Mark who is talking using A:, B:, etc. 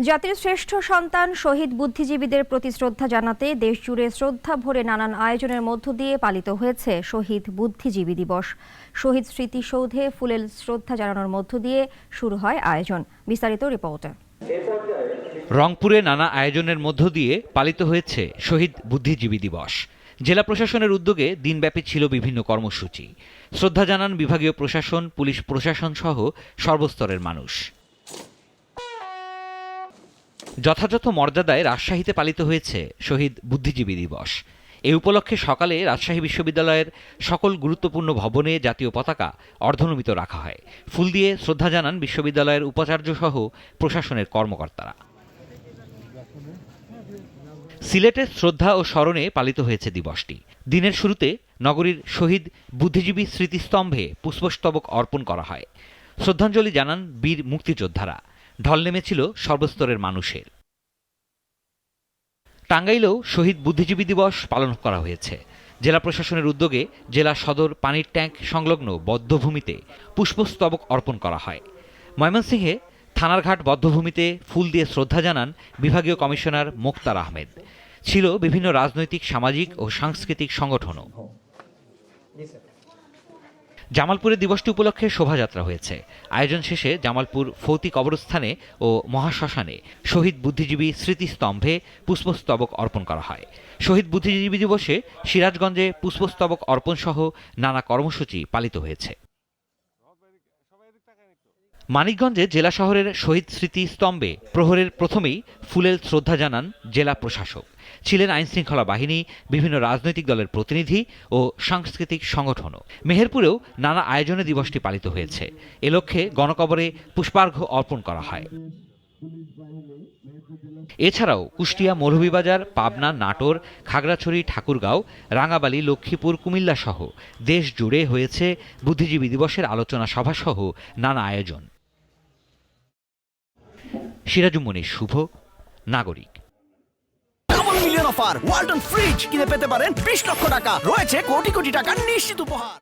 A: জাতির শ্রেষ্ঠ সন্তান শহীদ বুদ্ধিজীবীদের প্রতি শ্রদ্ধা জানাতে দেশজুড়ে শ্রদ্ধা ভরে নানান আয়োজনের মধ্য দিয়ে পালিত হয়েছে শহীদ বুদ্ধিজীবী দিবস। শহীদ স্মৃতিসৌধে ফুলেল শ্রদ্ধা জানানোর মধ্য দিয়ে শুরু হয় আয়োজন। বিস্তারিত রিপোর্টে।
B: রংপুরে নানা আয়োজনের মধ্য দিয়ে পালিত হয়েছে শহীদ বুদ্ধিজীবী দিবস। জেলা প্রশাসনের উদ্যোগে দিনব্যাপী ছিল বিভিন্ন কর্মসূচি। শ্রদ্ধা জানান বিভাগীয় প্রশাসন, পুলিশ প্রশাসন সহ সর্বস্তরের মানুষ। যথাযথ মর্যাদায় রাজশাহীতে পালিত হয়েছে শহীদ বুদ্ধিজীবী দিবস। এ উপলক্ষে সকালে রাজশাহী বিশ্ববিদ্যালয়ের সকল গুরুত্বপূর্ণ ভবনে জাতীয় পতাকা অর্ধনমিত রাখা হয়। ফুল দিয়ে শ্রদ্ধা জানান বিশ্ববিদ্যালয়ের উপাচার্য সহ প্রশাসনের কর্মকর্তারা। সিলেটে শ্রদ্ধা ও স্মরণে পালিত হয়েছে দিবসটি। দিনের শুরুতে নগরীর শহীদ বুদ্ধিজীবী স্মৃতিস্তম্ভে পুষ্পস্তবক অর্পণ করা হয়। শ্রদ্ধাঞ্জলি জানান বীর মুক্তিযোদ্ধারা। ঢল নেমেছিল সর্বস্তরের মানুষের। টাঙ্গাইলেও শহীদ বুদ্ধিজীবী দিবস পালন করা হয়েছে। জেলা প্রশাসনের উদ্যোগে জেলা সদর পানির ট্যাঙ্ক সংলগ্ন বদ্ধভূমিতে পুষ্পস্তবক অর্পণ করা হয়। ময়মনসিংহে থানারঘাট বদ্ধভূমিতে ফুল দিয়ে শ্রদ্ধা জানান বিভাগীয় কমিশনার মোক্তার আহমেদ। ছিল বিভিন্ন রাজনৈতিক, সামাজিক ও সাংস্কৃতিক সংগঠনও। জামালপুরে দিবসটি উপলক্ষে শোভাযাত্রা হয়েছে। আয়োজন শেষে জামালপুর ফৌতি কবরস্থানে ও মহাশ্মশানে শহীদ বুদ্ধিজীবী স্মৃতিস্তম্ভে পুষ্পস্তবক অর্পণ করা হয়। শহীদ বুদ্ধিজীবী দিবসে সিরাজগঞ্জে পুষ্পস্তবক অর্পণ সহ নানা কর্মসূচি পালিত হয়েছে। মানিকগঞ্জে জেলা শহরের শহীদ স্মৃতিস্তম্ভে প্রহরের প্রথমেই ফুলেল শ্রদ্ধা জানান জেলা প্রশাসক। ছিলেন আইনশৃঙ্খলা বাহিনী, বিভিন্ন রাজনৈতিক দলের প্রতিনিধি ও সাংস্কৃতিক সংগঠনও। মেহেরপুরেও নানা আয়োজনে দিবসটি পালিত হয়েছে। এ লক্ষ্যে গণকবরে পুষ্পার্ঘ্য অর্পণ করা হয়। এছাড়াও কুষ্টিয়া, মৌলভীবাজার, পাবনা, নাটোর, খাগড়াছড়ি, ঠাকুরগাঁও, রাঙাবালী, লক্ষ্মীপুর, কুমিল্লা সহ দেশ জুড়ে হয়েছে বুদ্ধিজীবী দিবসের আলোচনা সভা সহ নানা আয়োজন। সিরাজুম মনির শুভ, নাগরিক।
C: Double million offer Walton fridge কিনে পেতে পারেন 20 লক্ষ টাকা। রয়েছে কোটি কোটি টাকার নিশ্চিত উপহার।